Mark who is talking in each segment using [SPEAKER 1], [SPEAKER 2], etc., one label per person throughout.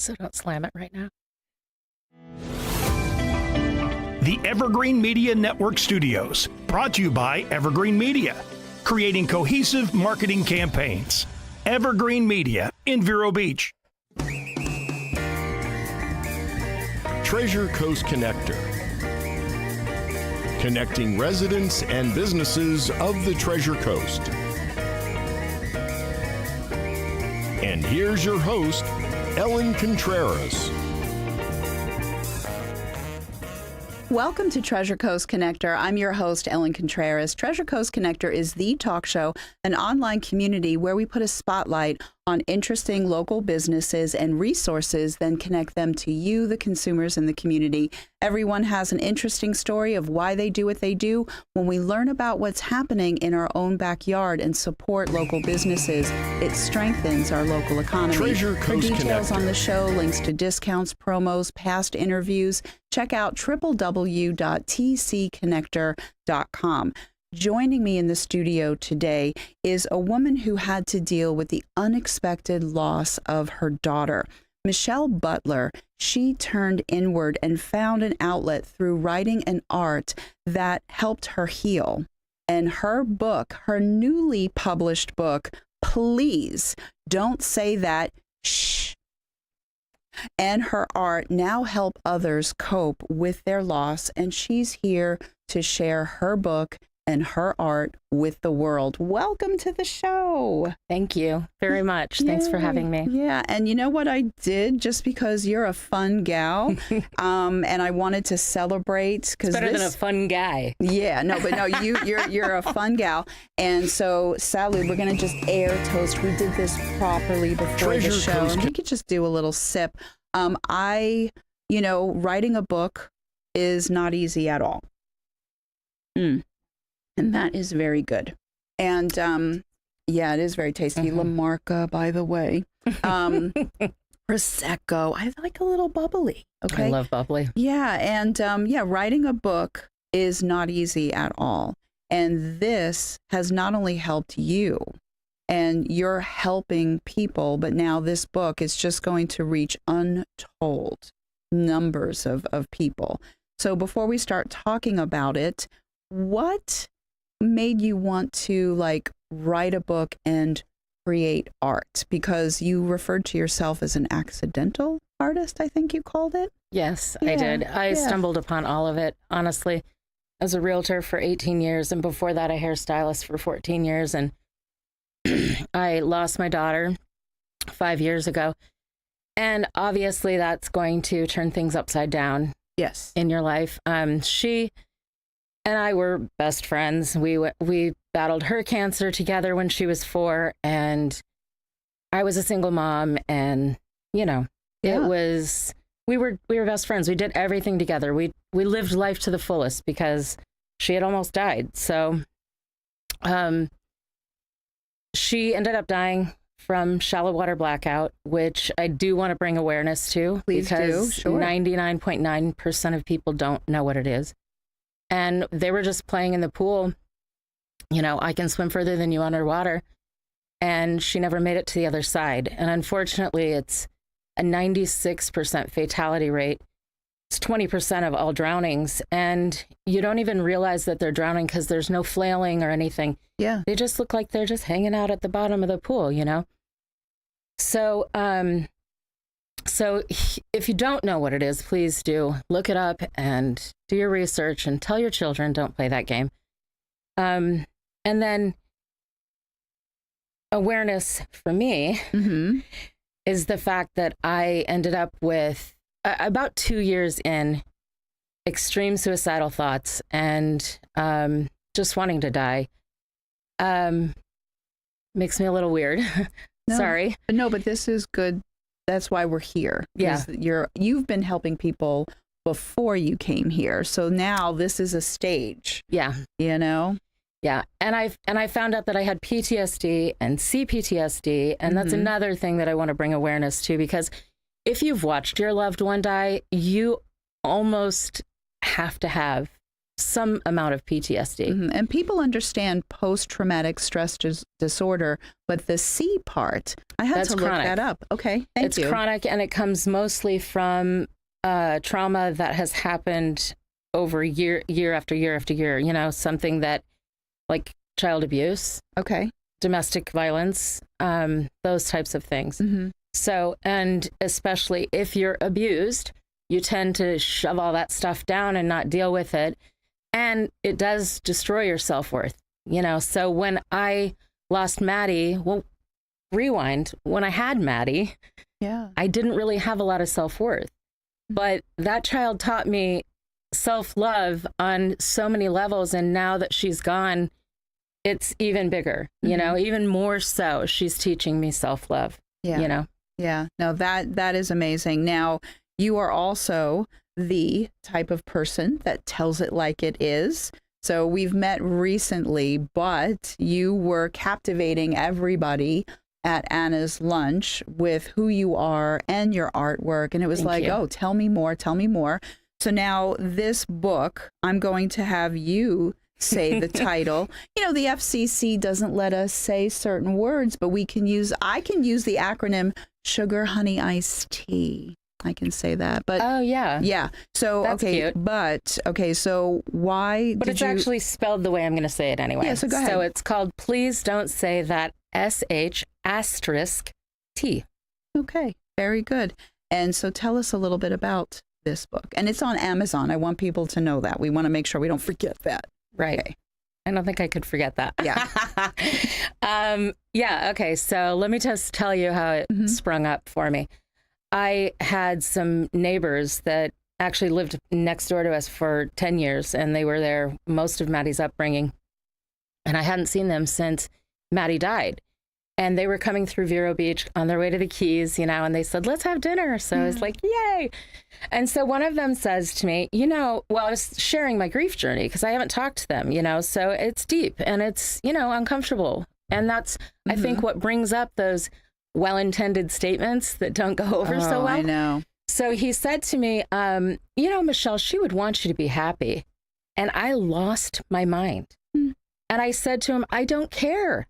[SPEAKER 1] So don't slam it right now.
[SPEAKER 2] The Evergreen Media Network Studios, brought to you by Evergreen Media, creating cohesive marketing campaigns. Evergreen Media in Vero Beach.
[SPEAKER 3] Treasure Coast Connector, connecting residents and businesses of the Treasure Coast. And here's your host, Ellen Contreras.
[SPEAKER 4] Welcome to Treasure Coast Connector. I'm your host, Ellen Contreras. Treasure Coast Connector is the talk show, an online community where we put a spotlight on interesting local businesses and resources, then connect them to you, the consumers in the community. Everyone has an interesting story of why they do what they do. When we learn about what's happening in our own backyard and support local businesses, it strengthens our local economy.
[SPEAKER 3] Treasure Coast
[SPEAKER 4] For details
[SPEAKER 3] Connector.
[SPEAKER 4] on the show, links to discounts, promos, past interviews, check out www.tcconnector.com. Joining me in the studio today is a woman who had to deal with the unexpected loss of her daughter. Michelle Butler, she turned inward and found an outlet through writing and art that helped her heal. And her book, her newly published book, Please Don't Say That, Shh, and her art now help others cope with their loss. And she's here to share her book and her art with the world. Welcome to the show.
[SPEAKER 1] Thank you very much. Thanks for having me.
[SPEAKER 4] Yeah, and you know what I did, just because you're a fun gal, and I wanted to celebrate because
[SPEAKER 1] Better than a fun guy.
[SPEAKER 4] Yeah, no, but no, you're a fun gal, and so sadly we're gonna just air toast. We did this properly before
[SPEAKER 3] Treasure
[SPEAKER 4] the show,
[SPEAKER 3] Coast
[SPEAKER 4] and we could just do a little sip. Writing a book is not easy at all. And that is very good. And yeah, it is very tasty. La Marca, by the way. Prosecco. I like a little bubbly. Okay.
[SPEAKER 1] I love bubbly.
[SPEAKER 4] Yeah. And writing a book is not easy at all. And this has not only helped you, and you're helping people, but now this book is just going to reach untold numbers of people. So before we start talking about it, what made you want to write a book and create art? Because you referred to yourself as an accidental artist, I think you called it.
[SPEAKER 1] Yes, I did. I stumbled upon all of it, honestly. I was a realtor for 18 years, and before that, a hairstylist for 14 years. And I lost my daughter 5 years ago. And obviously, that's going to turn things upside down.
[SPEAKER 4] Yes.
[SPEAKER 1] In your life. She and I were best friends. We battled her cancer together when she was 4, and I was a single mom, and it was we were best friends. We did everything together. We lived life to the fullest because she had almost died. So she ended up dying from shallow water blackout, which I do want to bring awareness to.
[SPEAKER 4] Please
[SPEAKER 1] because
[SPEAKER 4] do. Sure.
[SPEAKER 1] 99.9% of people don't know what it is. And they were just playing in the pool. I can swim further than you underwater. And she never made it to the other side. And unfortunately, it's a 96% fatality rate. It's 20% of all drownings. And you don't even realize that they're drowning because there's no flailing or anything.
[SPEAKER 4] Yeah.
[SPEAKER 1] They just look like they're just hanging out at the bottom of the pool, So, So if you don't know what it is, please do look it up and do your research and tell your children don't play that game. And then awareness for me is the fact that I ended up with about 2 years in extreme suicidal thoughts and just wanting to die. Makes me a little weird.
[SPEAKER 4] No,
[SPEAKER 1] Sorry.
[SPEAKER 4] but this is good. That's why we're here.
[SPEAKER 1] Yeah.
[SPEAKER 4] You've been helping people before you came here. So now this is a stage.
[SPEAKER 1] Yeah. Yeah. And I found out that I had PTSD and CPTSD. And that's another thing that I want to bring awareness to, because if you've watched your loved one die, you almost have to have some amount of PTSD.
[SPEAKER 4] Mm-hmm. And people understand post-traumatic stress disorder, but the C part, I had to look that up. Okay, thank you.
[SPEAKER 1] It's chronic, and it comes mostly from trauma that has happened over year after year after year. You know, something that like child abuse,
[SPEAKER 4] okay,
[SPEAKER 1] domestic violence, those types of things.
[SPEAKER 4] Mm-hmm.
[SPEAKER 1] So, and especially if you're abused, you tend to shove all that stuff down and not deal with it. And it does destroy your self-worth, you know? So when I lost Maddie, well, rewind, when I had Maddie, I didn't really have a lot of self-worth. But that child taught me self-love on so many levels. And now that she's gone, it's even bigger, you know, even more so. She's teaching me self-love, you know?
[SPEAKER 4] Yeah, no, that is amazing. Now, you are also the type of person that tells it like it is. So we've met recently, but you were captivating everybody at Anna's lunch with who you are and your artwork. And it was oh, tell me more, tell me more. So now this book, I'm going to have you say the title. You know, the FCC doesn't let us say certain words, but I can use the acronym sugar, honey, iced tea. I can say that, but yeah. So
[SPEAKER 1] that's cute.
[SPEAKER 4] So why?
[SPEAKER 1] But it's actually spelled the way I'm going to say it anyway.
[SPEAKER 4] Yeah, so go ahead.
[SPEAKER 1] So it's called "Please Don't Say That." SH*T.
[SPEAKER 4] Okay, very good. And so tell us a little bit about this book, and it's on Amazon. I want people to know that. We want to make sure we don't forget that.
[SPEAKER 1] Right.
[SPEAKER 4] Okay.
[SPEAKER 1] I don't think I could forget that.
[SPEAKER 4] Yeah.
[SPEAKER 1] Okay. So let me just tell you how it sprung up for me. I had some neighbors that actually lived next door to us for 10 years, and they were there most of Maddie's upbringing. And I hadn't seen them since Maddie died. And they were coming through Vero Beach on their way to the Keys, you know, and they said, let's have dinner. So I was like, yay. And so one of them says to me, you know, well, I was sharing my grief journey because I haven't talked to them, you know, so it's deep and it's, you know, uncomfortable. And that's, I think, what brings up those well-intended statements that don't go over so well.
[SPEAKER 4] I know.
[SPEAKER 1] So he said to me, you know, Michelle, she would want you to be happy. And I lost my mind. And I said to him, I don't care.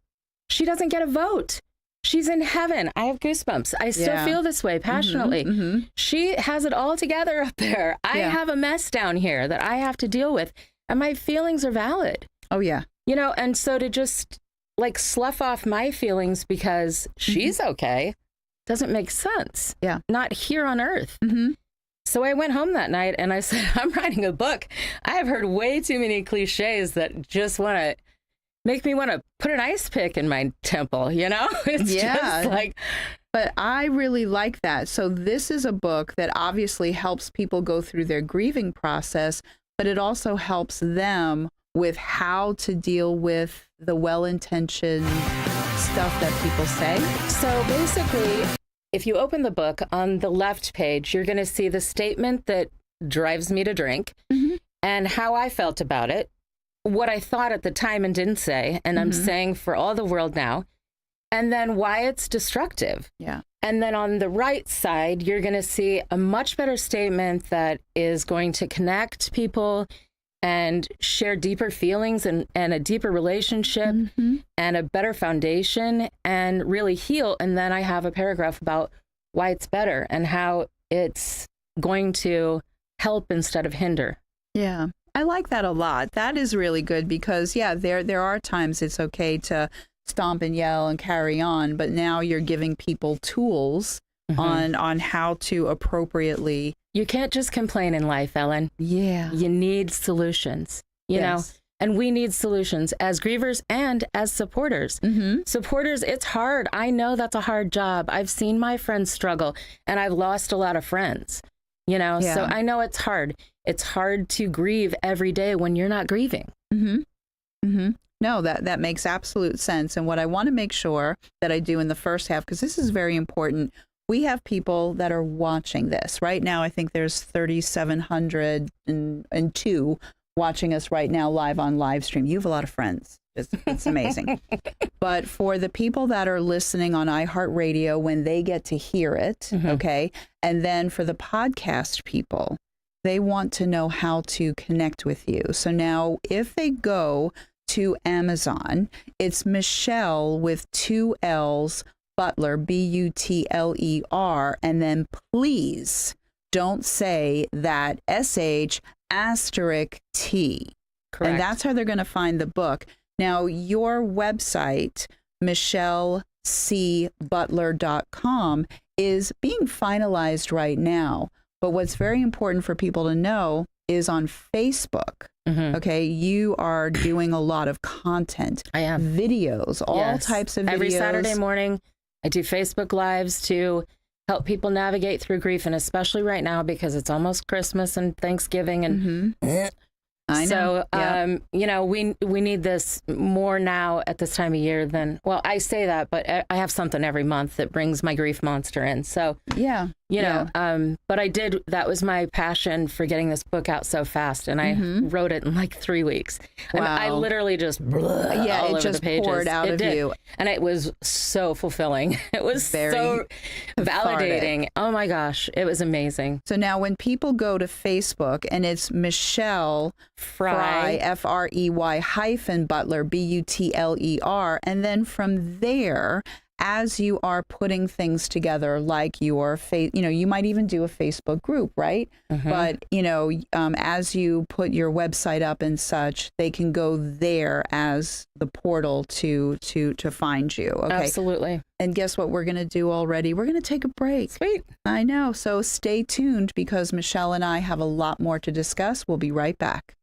[SPEAKER 1] She doesn't get a vote. She's in heaven. I have goosebumps. I still feel this way passionately. She has it all together up there. I have a mess down here that I have to deal with. And my feelings are valid.
[SPEAKER 4] Oh, yeah.
[SPEAKER 1] You know, and so to just like slough off my feelings because she's okay doesn't make sense.
[SPEAKER 4] Yeah.
[SPEAKER 1] Not here on earth. So I went home that night and I said, I'm writing a book. I have heard way too many cliches that just want to make me want to put an ice pick in my temple, you know? It's just like...
[SPEAKER 4] But I really like that. So this is a book that obviously helps people go through their grieving process, but it also helps them with how to deal with the well-intentioned stuff that people say.
[SPEAKER 1] So basically, if you open the book, on the left page, you're going to see the statement that drives me to drink and how I felt about it, what I thought at the time and didn't say, and I'm saying for all the world now, and then why it's destructive.
[SPEAKER 4] Yeah.
[SPEAKER 1] And then on the right side, you're going to see a much better statement that is going to connect people and share deeper feelings and a deeper relationship and a better foundation and really heal. And then I have a paragraph about why it's better and how it's going to help instead of hinder.
[SPEAKER 4] Yeah, I like that a lot. That is really good because, there are times it's okay to stomp and yell and carry on, but now you're giving people tools on how to appropriately.
[SPEAKER 1] You can't just complain in life, Ellen.
[SPEAKER 4] Yeah.
[SPEAKER 1] You need solutions, you know, and we need solutions as grievers and as supporters. Supporters, it's hard. I know that's a hard job. I've seen my friends struggle and I've lost a lot of friends, you know, so I know it's hard. It's hard to grieve every day when you're not grieving.
[SPEAKER 4] No, that makes absolute sense. And what I want to make sure that I do in the first half, because this is very important, we have people that are watching this. Right now, I think there's 3,702 watching us right now live on live stream. You have a lot of friends. It's amazing. But for the people that are listening on iHeartRadio, when they get to hear it, okay, and then for the podcast people, they want to know how to connect with you. So now if they go to Amazon, it's Michelle with 2 L's, Butler, Butler, and then please don't say that SH*T.
[SPEAKER 1] Correct.
[SPEAKER 4] And that's how they're going to find the book. Now, your website, michellebutler.com, is being finalized right now. But what's very important for people to know is on Facebook. Okay, you are doing a lot of content.
[SPEAKER 1] I am.
[SPEAKER 4] Videos, all types of videos.
[SPEAKER 1] Every Saturday morning, I do Facebook Lives to help people navigate through grief, and especially right now because it's almost Christmas and Thanksgiving, and
[SPEAKER 4] I know.
[SPEAKER 1] So, you know, we need this more now at this time of year than, well, I say that, but I have something every month that brings my grief monster in. So, you know, but that was my passion for getting this book out so fast. And I wrote it in like 3 weeks.
[SPEAKER 4] Wow.
[SPEAKER 1] I literally just, all
[SPEAKER 4] it
[SPEAKER 1] over
[SPEAKER 4] just
[SPEAKER 1] the pages.
[SPEAKER 4] poured out
[SPEAKER 1] it
[SPEAKER 4] of
[SPEAKER 1] did.
[SPEAKER 4] you.
[SPEAKER 1] And it was so fulfilling. It was
[SPEAKER 4] Very
[SPEAKER 1] so
[SPEAKER 4] cathartic.
[SPEAKER 1] validating. Oh my gosh, it was amazing.
[SPEAKER 4] So now when people go to Facebook and it's Michelle Frey, Frey Butler, Butler, and then from there, as you are putting things together, like your you might even do a Facebook group, right? But as you put your website up and such, they can go there as the portal to find you. Okay,
[SPEAKER 1] Absolutely.
[SPEAKER 4] And guess what we're going to do already? We're going to take a break.
[SPEAKER 1] Sweet.
[SPEAKER 4] I know. So stay tuned because Michelle and I have a lot more to discuss. We'll be right back.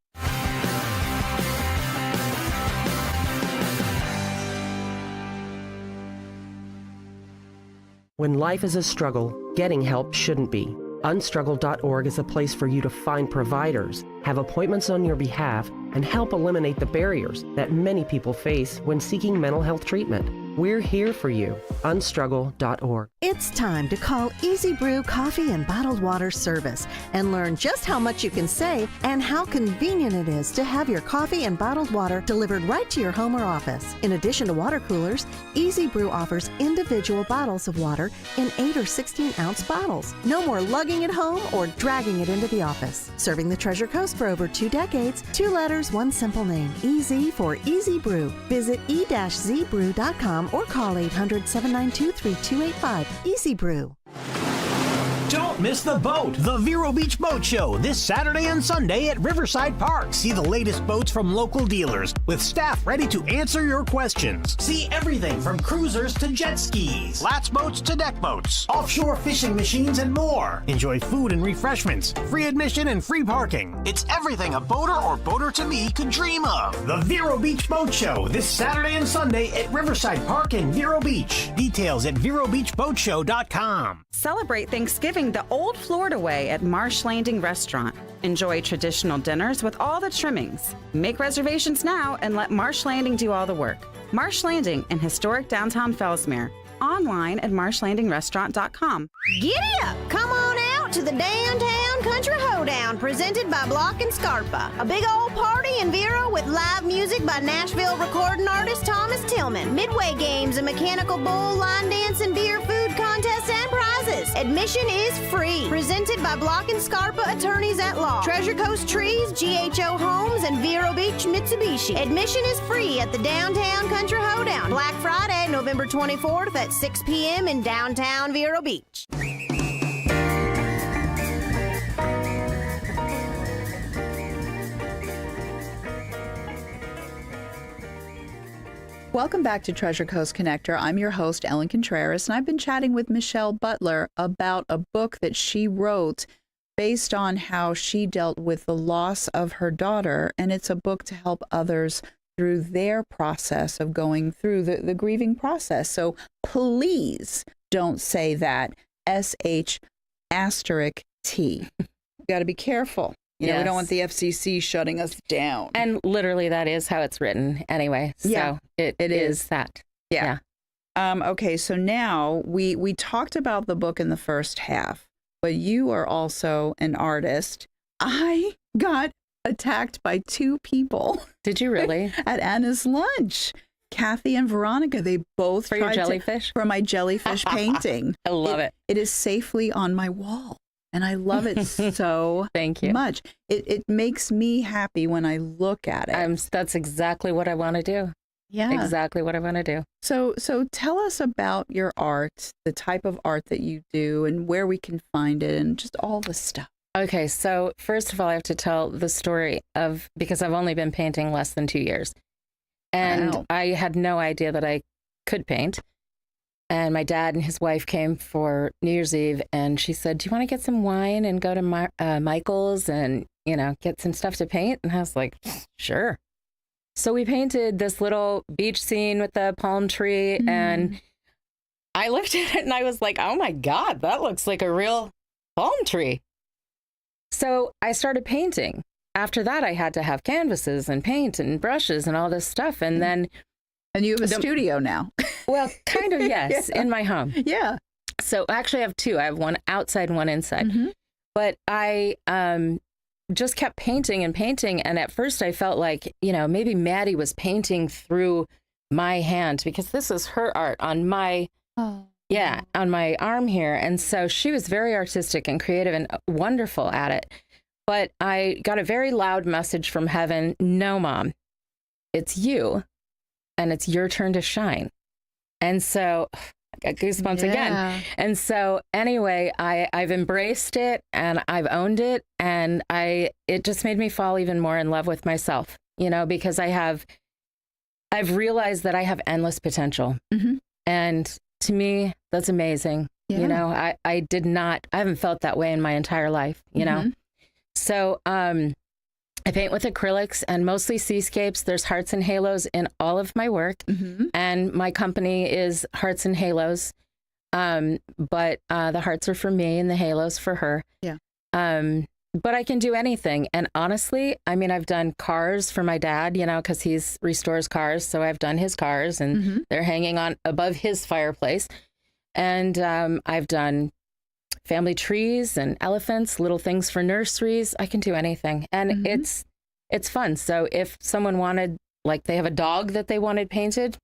[SPEAKER 5] When life is a struggle, getting help shouldn't be. Unstruggle.org is a place for you to find providers, have appointments on your behalf, and help eliminate the barriers that many people face when seeking mental health treatment. We're here for you. Unstruggle.org.
[SPEAKER 6] It's time to call Easy Brew Coffee and Bottled Water Service and learn just how much you can save and how convenient it is to have your coffee and bottled water delivered right to your home or office. In addition to water coolers, Easy Brew offers individual bottles of water in 8 or 16-ounce bottles. No more lugging it home or dragging it into the office. Serving the Treasure Coast for over 2 decades, 2 letters, 1 simple name. Easy for Easy Brew. Visit e-zbrew.com or call 800-792-3285. Easy Brew.
[SPEAKER 7] Don't miss the boat, the Vero Beach Boat Show, this Saturday and Sunday at Riverside Park. See the latest boats from local dealers with staff ready to answer your questions. See everything from cruisers to jet skis, flats boats to deck boats, offshore fishing machines, and more. Enjoy food and refreshments, free admission, and free parking. It's everything a boater or boater-to-be could dream of. The Vero Beach Boat Show, this Saturday and Sunday at Riverside Park in Vero Beach. Details at VeroBeachBoatShow.com.
[SPEAKER 8] Celebrate Thanksgiving the old Florida way at Marsh Landing Restaurant. Enjoy traditional dinners with all the trimmings. Make reservations now and let Marsh Landing do all the work. Marsh Landing in historic downtown Fellsmere. Online at marshlandingrestaurant.com.
[SPEAKER 9] Giddy up! Come on out to the Downtown Country Hoedown presented by Block and Scarpa. A big old party in Vero with live music by Nashville recording artist Thomas Tillman. Midway games, a mechanical bull, line dance, and beer food contests and prizes. Admission is free. Presented by Block and Scarpa Attorneys at Law. Treasure Coast Trees, GHO Homes, and Vero Beach Mitsubishi. Admission is free at the Downtown Country Hoedown. Black Friday, November 24th at 6 p.m. in downtown Vero Beach.
[SPEAKER 4] Welcome back to Treasure Coast Connector. I'm your host, Ellen Contreras, and I've been chatting with Michelle Butler about a book that she wrote based on how she dealt with the loss of her daughter. And it's a book to help others through their process of going through the grieving process. So please don't say that SH*T. Got to be careful. You know, we don't want the FCC shutting us down.
[SPEAKER 1] And literally that is how it's written anyway. So
[SPEAKER 4] Yeah,
[SPEAKER 1] it is that.
[SPEAKER 4] Yeah. Okay, so now we talked about the book in the first half, but you are also an artist. I got attacked by 2 people.
[SPEAKER 1] Did you really?
[SPEAKER 4] At Anna's lunch. Kathy and Veronica, they both
[SPEAKER 1] For your
[SPEAKER 4] tried
[SPEAKER 1] jellyfish?
[SPEAKER 4] for my jellyfish painting.
[SPEAKER 1] I love it.
[SPEAKER 4] It is safely on my wall. And I love it so
[SPEAKER 1] Thank you.
[SPEAKER 4] much. It makes me happy when I look at it.
[SPEAKER 1] That's exactly what I want to do.
[SPEAKER 4] Yeah.
[SPEAKER 1] Exactly what I want to do.
[SPEAKER 4] So tell us about your art, the type of art that you do and where we can find it and just all the stuff.
[SPEAKER 1] Okay, so first of all, I have to tell the story of, because I've only been painting less than 2 years. And
[SPEAKER 4] Wow.
[SPEAKER 1] I had no idea that I could paint. And my dad and his wife came for New Year's Eve, and she said, "Do you want to get some wine and go to Michael's and, get some stuff to paint?" And I was like, "Sure." So we painted this little beach scene with the palm tree, and I looked at it and I was like, "Oh my God, that looks like a real palm tree." So I started painting. After that, I had to have canvases and paint and brushes and all this stuff. And then...
[SPEAKER 4] And you have a studio now.
[SPEAKER 1] Well, kind of, yes, in my home.
[SPEAKER 4] Yeah.
[SPEAKER 1] So actually I have two. I have one outside and one inside. But I just kept painting and painting. And at first I felt like, maybe Maddie was painting through my hand, because this is her art on my, on my arm here. And so she was very artistic and creative and wonderful at it. But I got a very loud message from heaven: "No, Mom, it's you, and it's your turn to shine." And so I got goosebumps again. And so anyway, I've embraced it and I've owned it, and it just made me fall even more in love with myself, because I've realized that I have endless potential. And to me, that's amazing.
[SPEAKER 4] Yeah.
[SPEAKER 1] I haven't felt that way in my entire life, So I paint with acrylics and mostly seascapes. There's hearts and halos in all of my work. And my company is Hearts and Halos. But the hearts are for me and the halos for her.
[SPEAKER 4] Yeah.
[SPEAKER 1] But I can do anything. And honestly, I've done cars for my dad, because he restores cars. So I've done his cars, and they're hanging on above his fireplace. And I've done family trees and elephants, little things for nurseries. I can do anything. And it's fun. So if someone wanted, like they have a dog that they wanted painted,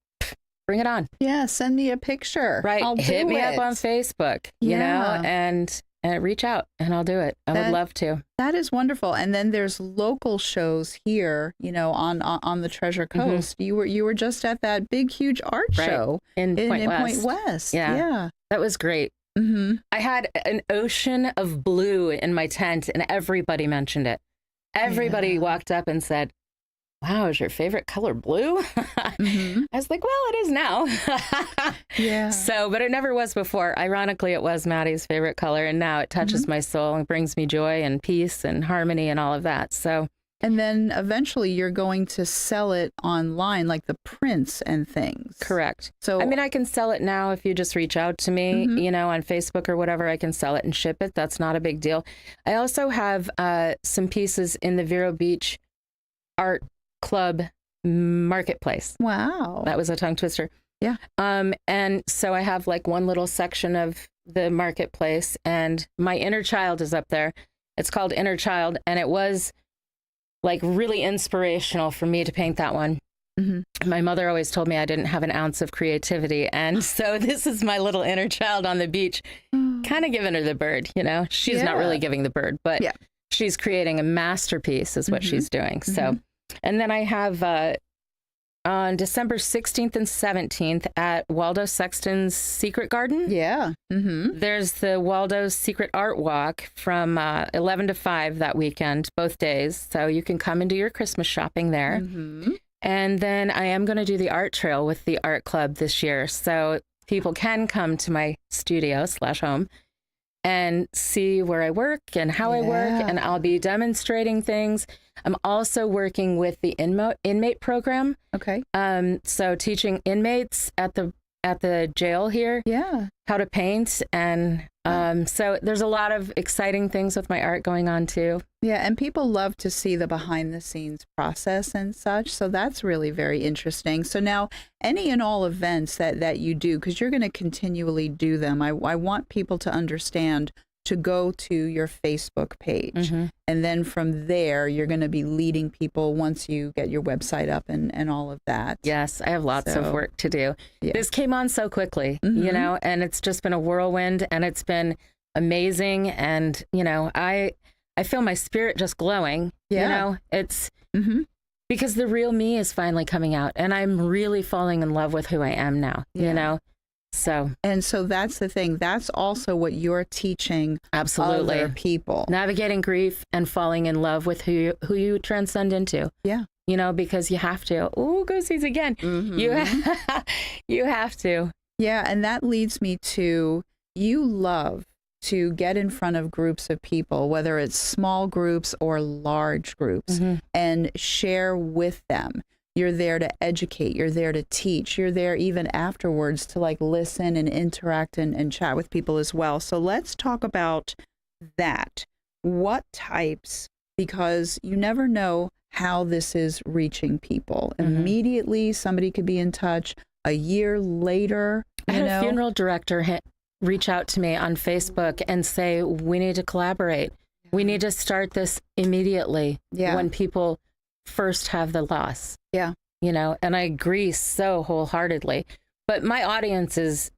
[SPEAKER 1] bring it on.
[SPEAKER 4] Yeah, send me a picture.
[SPEAKER 1] Right.
[SPEAKER 4] I'll
[SPEAKER 1] Hit
[SPEAKER 4] do
[SPEAKER 1] me
[SPEAKER 4] it.
[SPEAKER 1] up on Facebook, and reach out, and I'll do it. I would love to.
[SPEAKER 4] That is wonderful. And then there's local shows here, on the Treasure Coast. You were just at that big, huge art show
[SPEAKER 1] in Point
[SPEAKER 4] Point West.
[SPEAKER 1] Yeah. That was great. I had an ocean of blue in my tent, and everybody mentioned it. Everybody walked up and said, "Wow, is your favorite color blue?" I was like, "Well, it is now."
[SPEAKER 4] Yeah.
[SPEAKER 1] So, but it never was before. Ironically, it was Maddie's favorite color, and now it touches my soul and brings me joy and peace and harmony and all of that. So,
[SPEAKER 4] and then eventually you're going to sell it online, like the prints and things.
[SPEAKER 1] Correct.
[SPEAKER 4] So,
[SPEAKER 1] I can sell it now if you just reach out to me, on Facebook or whatever. I can sell it and ship it. That's not a big deal. I also have some pieces in the Vero Beach Art Club Marketplace.
[SPEAKER 4] Wow.
[SPEAKER 1] That was a tongue twister.
[SPEAKER 4] Yeah.
[SPEAKER 1] And so I have like one little section of the marketplace, and my inner child is up there. It's called Inner Child, and it was like really inspirational for me to paint that one. My mother always told me I didn't have an ounce of creativity, and so this is my little inner child on the beach, kind of giving her the bird. She's not really giving the bird, but she's creating a masterpiece is what she's doing. So, and then I have on December 16th and 17th at Waldo Sexton's Secret Garden.
[SPEAKER 4] Yeah.
[SPEAKER 1] There's the Waldo's Secret Art Walk from 11 to 5 that weekend, both days. So you can come and do your Christmas shopping there. And then I am going to do the art trail with the art club this year. So people can come to my studio/home and see where I work and how I work, and I'll be demonstrating things. I'm also working with the inmate program.
[SPEAKER 4] Okay.
[SPEAKER 1] So teaching inmates at the jail here, how to paint, and so there's a lot of exciting things with my art going on too.
[SPEAKER 4] Yeah, and people love to see the behind the scenes process and such. So that's really very interesting. So now any and all events that you do, because you're going to continually do them, I want people to understand to go to your Facebook page. And then from there, you're going to be leading people once you get your website up and all of that.
[SPEAKER 1] Yes, I have lots of work to do. This came on so quickly, and it's just been a whirlwind, and it's been amazing. And, you know, I feel my spirit just glowing.
[SPEAKER 4] Yeah.
[SPEAKER 1] You know, it's because the real me is finally coming out, and I'm really falling in love with who I am now, you know? So.
[SPEAKER 4] And so that's the thing. That's also what you're teaching
[SPEAKER 1] Absolutely.
[SPEAKER 4] other people.
[SPEAKER 1] Navigating grief and falling in love with who you transcend into.
[SPEAKER 4] Yeah.
[SPEAKER 1] You know, because you have to. Oh, go sees again. You have to.
[SPEAKER 4] Yeah. And that leads me to, you love to get in front of groups of people, whether it's small groups or large groups, and share with them. You're there to educate. You're there to teach. You're there even afterwards to like listen and interact and chat with people as well. So let's talk about that. What types, because you never know how this is reaching people. Immediately, somebody could be in touch. A year later,
[SPEAKER 1] I had a funeral director reach out to me on Facebook and say, we need to collaborate. We need to start this immediately when people first have the loss.
[SPEAKER 4] Yeah.
[SPEAKER 1] You know, and I agree so wholeheartedly. But my audience is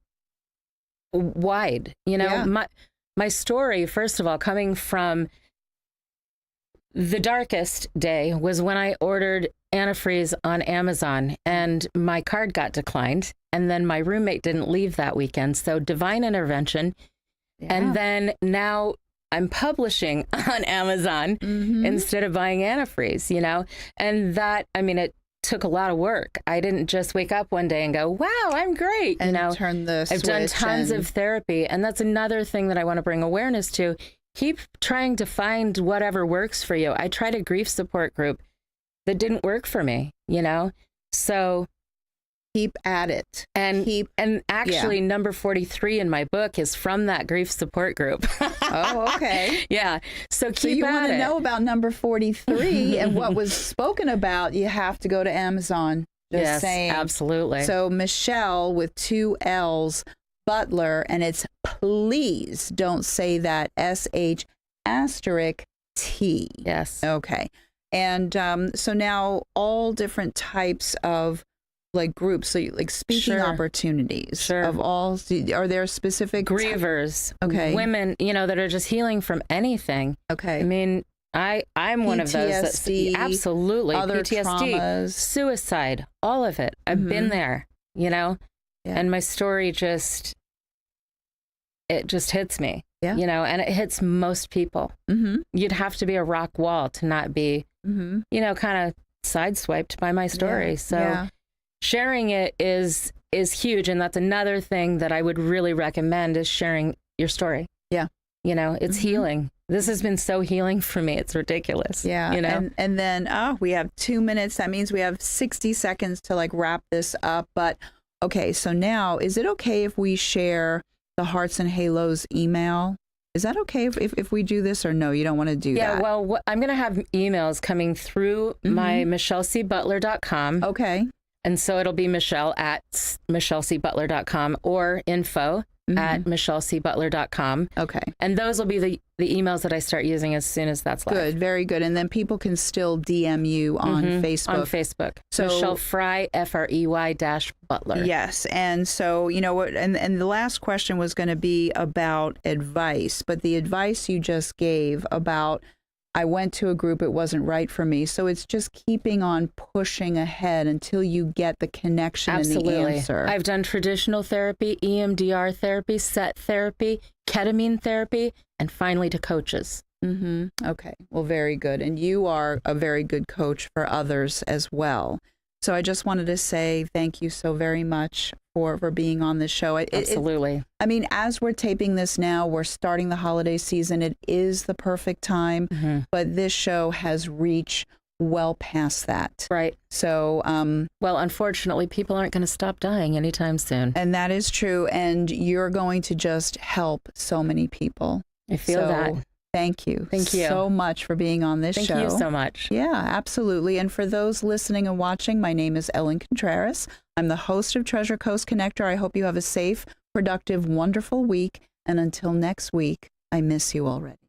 [SPEAKER 1] wide. You know, my story, first of all, coming from the darkest day was when I ordered antifreeze on Amazon and my card got declined. And then my roommate didn't leave that weekend. So divine intervention. And then now I'm publishing on Amazon instead of buying antifreeze, you know? And that, I mean, it took a lot of work. I didn't just wake up one day and go, wow, I'm great.
[SPEAKER 4] And
[SPEAKER 1] you know,
[SPEAKER 4] turn the switch.
[SPEAKER 1] I've done tons of therapy. And that's another thing that I want to bring awareness to. Keep trying to find whatever works for you. I tried a grief support group that didn't work for me, you know? So
[SPEAKER 4] keep at it.
[SPEAKER 1] And actually number 43 in my book is from that grief support group.
[SPEAKER 4] Oh, okay.
[SPEAKER 1] Yeah. So keep
[SPEAKER 4] so you
[SPEAKER 1] at
[SPEAKER 4] want to
[SPEAKER 1] it.
[SPEAKER 4] know about number 43 and what was spoken about, you have to go to Amazon. Just
[SPEAKER 1] yes,
[SPEAKER 4] saying.
[SPEAKER 1] Absolutely.
[SPEAKER 4] So Michelle with 2 L's, Butler, and it's please don't say that, SH asterisk T.
[SPEAKER 1] Yes.
[SPEAKER 4] Okay. And so now all different types of like groups, so like speaking opportunities of all, are there specific
[SPEAKER 1] grievers,
[SPEAKER 4] women,
[SPEAKER 1] you know, that are just healing from anything.
[SPEAKER 4] Okay.
[SPEAKER 1] I mean, I'm one of those that's absolutely
[SPEAKER 4] other
[SPEAKER 1] PTSD,
[SPEAKER 4] traumas.
[SPEAKER 1] Suicide, all of it. I've been there, you know, and my story it just hits me, you know, and it hits most people. You'd have to be a rock wall to not be, you know, kind of sideswiped by my story. So sharing it is huge. And that's another thing that I would really recommend is sharing your story. Yeah. You know, it's healing. This has been so healing for me. It's ridiculous.
[SPEAKER 4] Yeah.
[SPEAKER 1] You know,
[SPEAKER 4] and then, we have 2 minutes. That means we have 60 seconds to like wrap this up. But okay. So now, is it okay if we share the Hearts and Halos email? Is that okay if we do this, or no, you don't want to do that?
[SPEAKER 1] Yeah, well, I'm going to have emails coming through my michellecbutler.com.
[SPEAKER 4] Okay.
[SPEAKER 1] And so it'll be Michelle at michellecbutler.com or info at michellecbutler.com.
[SPEAKER 4] Okay.
[SPEAKER 1] And those will be the emails that I start using as soon as that's live.
[SPEAKER 4] Good, very good. And then people can still DM you on Facebook.
[SPEAKER 1] On Facebook.
[SPEAKER 4] So
[SPEAKER 1] Michelle Frey, Frey-Butler.
[SPEAKER 4] Yes. And so, you know what, and the last question was going to be about advice, but the advice you just gave about, I went to a group, it wasn't right for me. So it's just keeping on pushing ahead until you get the connection and the answer.
[SPEAKER 1] I've done traditional therapy, EMDR therapy, set therapy, ketamine therapy, and finally to coaches.
[SPEAKER 4] Okay. Well, very good. And you are a very good coach for others as well. So I just wanted to say thank you so very much for being on this show.
[SPEAKER 1] Absolutely.
[SPEAKER 4] I mean, as we're taping this now, we're starting the holiday season. It is the perfect time, but this show has reached well past that.
[SPEAKER 1] Right.
[SPEAKER 4] So,
[SPEAKER 1] well, unfortunately, people aren't going to stop dying anytime soon.
[SPEAKER 4] And that is true. And you're going to just help so many people.
[SPEAKER 1] I feel that.
[SPEAKER 4] Thank you.
[SPEAKER 1] Thank you
[SPEAKER 4] so much for being on this show.
[SPEAKER 1] Thank you so much.
[SPEAKER 4] Yeah, absolutely. And for those listening and watching, my name is Ellen Contreras. I'm the host of Treasure Coast Connector. I hope you have a safe, productive, wonderful week. And until next week, I miss you already.